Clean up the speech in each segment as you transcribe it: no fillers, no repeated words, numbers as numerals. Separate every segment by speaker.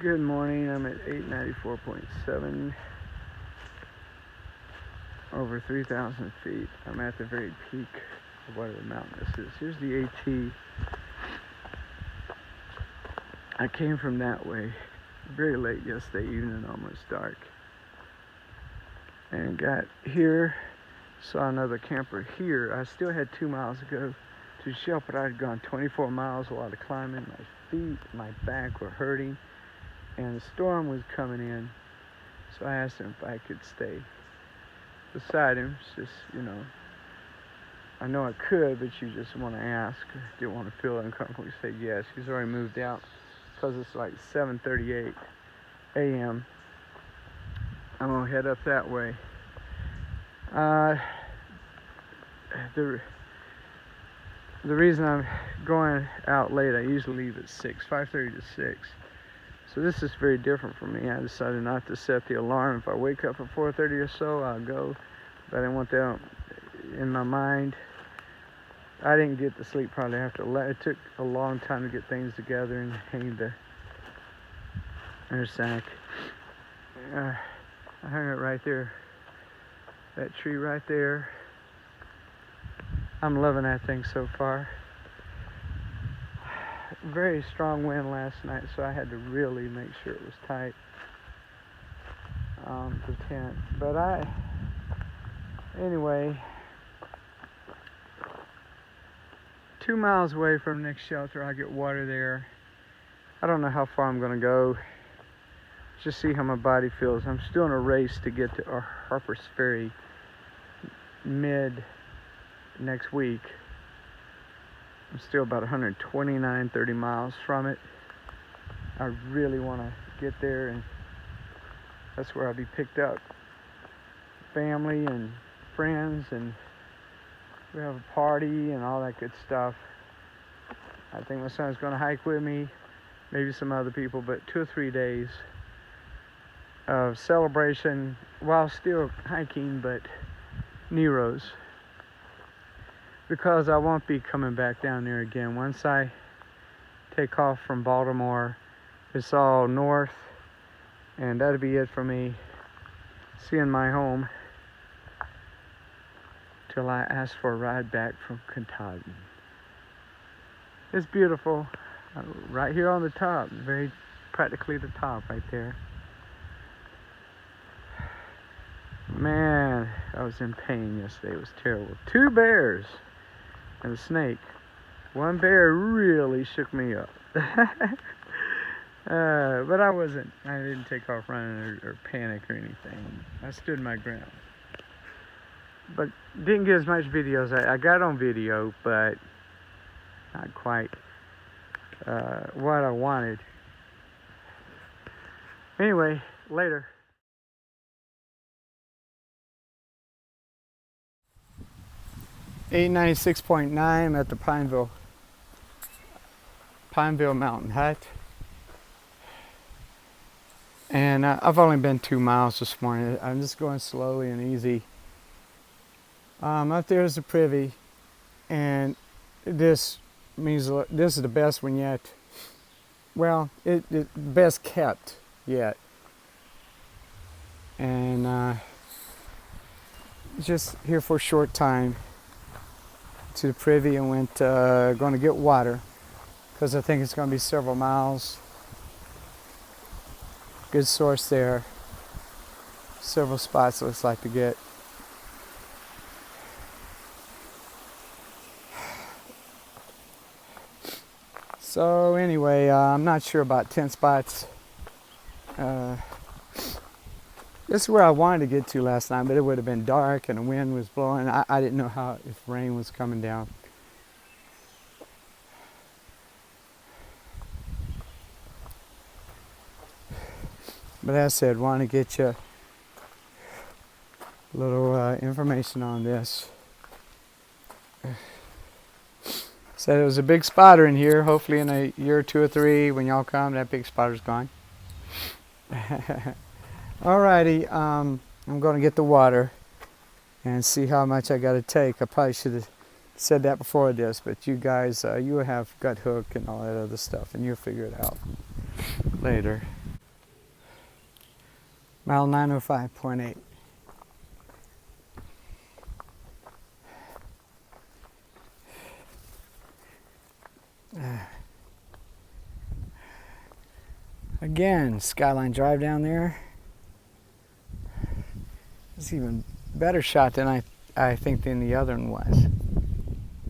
Speaker 1: Good morning. I'm at 894.7, over 3,000 feet. I'm at the very peak of whatever mountain this is. Here's the AT. I came from that way very late yesterday evening, almost dark, and got here, saw another camper here. I still had 2 miles to go to the shelter. I'd gone 24 miles while the climbing. My feet, my back were hurting, and the storm was coming in, so I asked him if I could stay beside him. It's just, I know I could, but you just want to ask. I didn't want to feel uncomfortable. He said yes. He's already moved out because it's like 7:38 a.m. I'm going to head up that way. The reason I'm going out late, I usually leave at 5:30 to 6. So this is very different for me. I decided not to set the alarm. If I wake up at 4:30 or so, I'll go. But I didn't want that in my mind. I didn't get to sleep probably after 11. It took a long time to get things together and hang the air sack. I hung it right there. That tree right there. I'm loving that thing so far. Very strong wind last night, so I had to really make sure it was tight, the tent. But anyway, 2 miles away from the next shelter. I get water there. I don't know how far I'm gonna go. Just see how my body feels. I'm still in a race to get to Harper's Ferry mid next week. I'm still about 30 miles from it. I really want to get there, and that's where I'll be picked up. Family and friends, and we have a party and all that good stuff. I think my son's going to hike with me, maybe some other people, but 2 or 3 days of celebration while still hiking, but Nero's. Because I won't be coming back down there again. Once I take off from Baltimore, it's all north, and that'll be it for me. Seeing my home till I ask for a ride back from Kentucky. It's beautiful, right here on the top, practically the top right there. Man, I was in pain yesterday. It was terrible. 2 bears and a snake. One bear really shook me up. But I didn't take off running or panic or anything. I stood my ground. But didn't get as much video as I got on video, but not quite what I wanted. Anyway, later. 896.9 at the Pineville Mountain Hut. And I've only been 2 miles this morning. I'm just going slowly and easy. Up there is the privy, and this means this is the best one yet. Well, it's best kept yet. And just here for a short time to the privy, and went going to get water, because I think it's going to be several miles. Good source there. Several spots it looks like to get. So anyway, I'm not sure about 10 spots. This is where I wanted to get to last night, but it would have been dark and the wind was blowing. I didn't know if rain was coming down. But as I said, want to get you a little information on this. Said it was a big spotter in here. Hopefully in a year or 2 or 3, when y'all come, that big spotter's gone. Alrighty, I'm going to get the water and see how much I got to take. I probably should have said that before this, but you guys, you have gut hook and all that other stuff, and you'll figure it out later. Mile 905.8. Again, Skyline Drive down there. It's even better shot than I think than the other one was.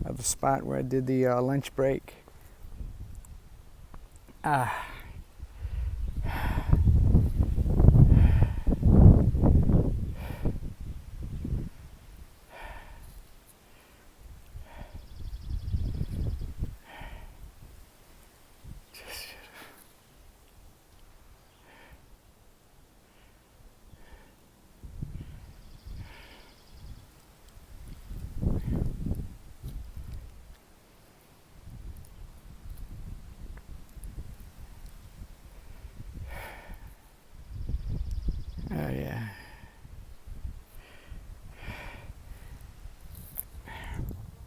Speaker 1: Of the spot where I did the lunch break. Oh yeah.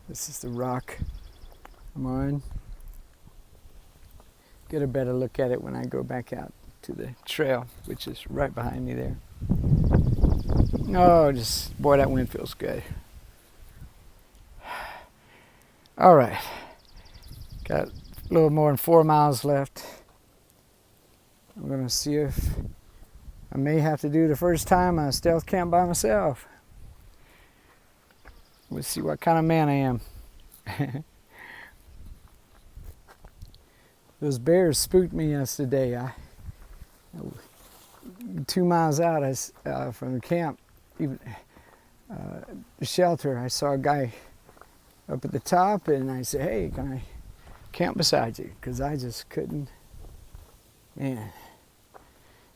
Speaker 1: This is the rock I'm on. Get a better look at it when I go back out to the trail, which is right behind me there. Oh, just, boy, that wind feels good. All right. Got a little more than 4 miles left. I'm gonna see if I may have to do the first time a stealth camp by myself. We'll see what kind of man I am. Those bears spooked me yesterday. 2 miles out from the camp, even the shelter, I saw a guy up at the top, and I said, "Hey, can I camp beside you?" Because I just couldn't. Man,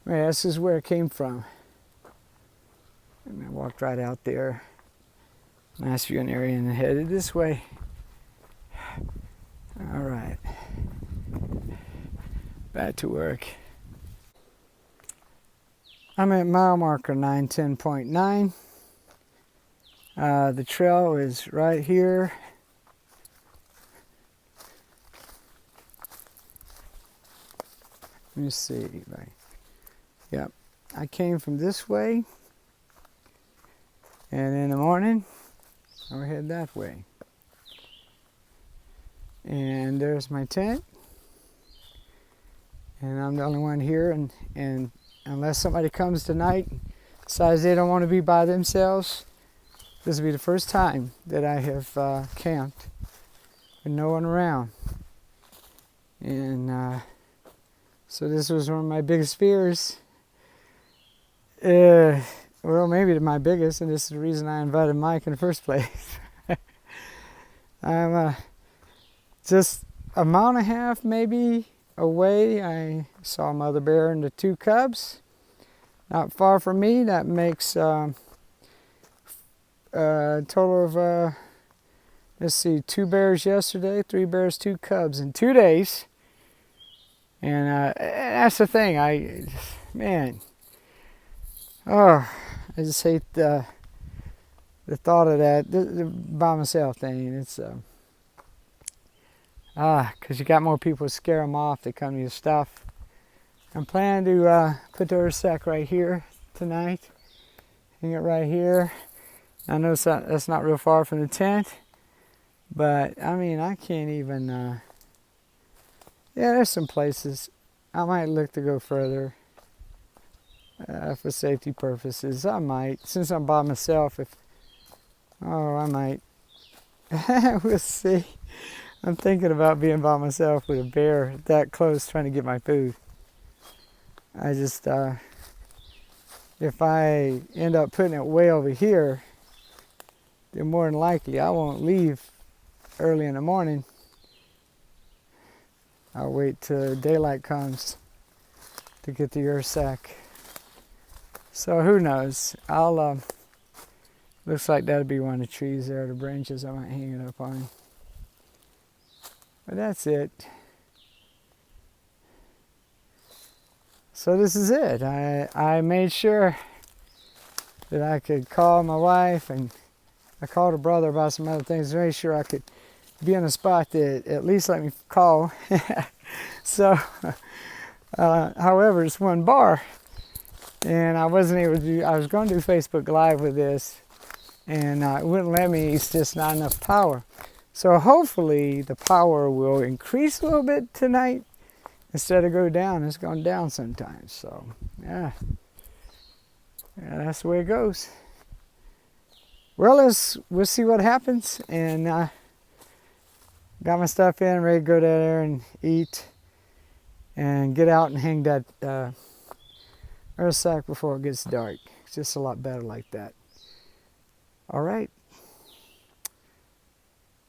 Speaker 1: this is where it came from. And I walked right out there, nice viewing area, and headed this way. All right, back to work. I'm at mile marker 910.9. The trail is right here. Let me see. Yep, I came from this way, and in the morning I'll head that way. And there's my tent, and I'm the only one here, and unless somebody comes tonight and decides they don't want to be by themselves, this will be the first time that I have camped with no one around. And so this was one of my biggest fears. Well, maybe my biggest, and this is the reason I invited Mike in the first place. I'm just a mile and a half maybe away. I saw a mother bear and the 2 cubs. Not far from me. That makes a total of, let's see, 2 bears yesterday, 3 bears, 2 cubs in 2 days. And that's the thing. I just hate the thought of that, the by myself thing. It's because you got more people to scare them off. They come to your stuff. I'm planning to put the earth sack right here tonight. Hang it right here. I know that's not real far from the tent, but I mean, I can't even. Yeah, there's some places I might look to go further for safety purposes. I might, since I'm by myself. I might. We'll see. I'm thinking about being by myself with a bear that close, trying to get my food. I just, if I end up putting it way over here, then more than likely I won't leave early in the morning. I'll wait till daylight comes to get the earth sack. So who knows? Looks like that'll be one of the trees there, the branches I might hang it up on. But that's it. So this is it. I made sure that I could call my wife, and I called her brother about some other things to make sure I could be in a spot that at least let me call. So, however, it's one bar. And I wasn't able to do, I was going to do Facebook Live with this, and it wouldn't let me. It's just not enough power. So hopefully the power will increase a little bit tonight instead of go down. It's gone down sometimes. So yeah, that's the way it goes. Well, we'll see what happens. And got my stuff in, ready to go down there and eat and get out and hang that earth sack before it gets dark. It's just a lot better like that. All right.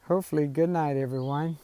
Speaker 1: Hopefully, good night, everyone.